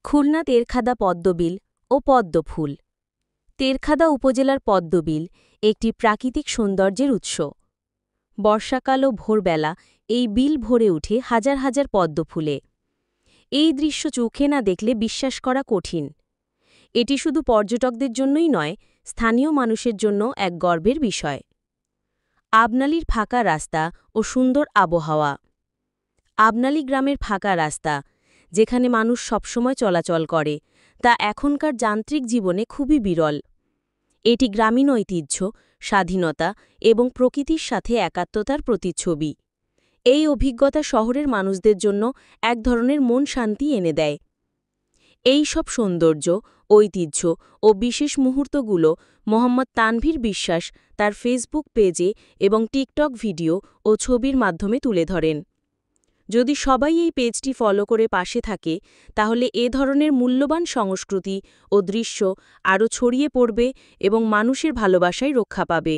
খুলনা তেরখাদা পদ্মবিল ও পদ্মফুল। তেরখাদা উপজেলার পদ্মবিল একটি প্রাকৃতিক সৌন্দর্যের উৎস। বর্ষাকাল ও ভোরবেলা এই বিল ভরে উঠে হাজার হাজার পদ্মফুলে। এই দৃশ্য চোখে না দেখলে বিশ্বাস করা কঠিন। এটি শুধু পর্যটকদের জন্যই নয়, স্থানীয় মানুষের জন্য এক গর্বের বিষয়। আবনালীর ফাঁকা রাস্তা ও সুন্দর আবহাওয়া। আবনালী গ্রামের ফাঁকা রাস্তা, যেখানে মানুষ সবসময় চলাচল করে, তা এখনকার যান্ত্রিক জীবনে খুবই বিরল। এটি গ্রামীণ ঐতিহ্য, স্বাধীনতা এবং প্রকৃতির সাথে একাত্মতার প্রতিচ্ছবি। এই অভিজ্ঞতা শহরের মানুষদের জন্য এক ধরনের মন শান্তি এনে দেয়। এই সব সৌন্দর্য, ঐতিহ্য ও বিশেষ মুহূর্তগুলো মোহাম্মদ তানভীর বিশ্বাস তার ফেসবুক পেজে এবং টিকটক ভিডিও ও ছবির মাধ্যমে তুলে ধরেন। যদি সবাই এই পেজটি ফলো করে পাশে থাকে, তাহলে এ ধরনের মূল্যবান সংস্কৃতি ও দৃশ্য আরও ছড়িয়ে পড়বে এবং মানুষের ভালোবাসায় রক্ষা পাবে।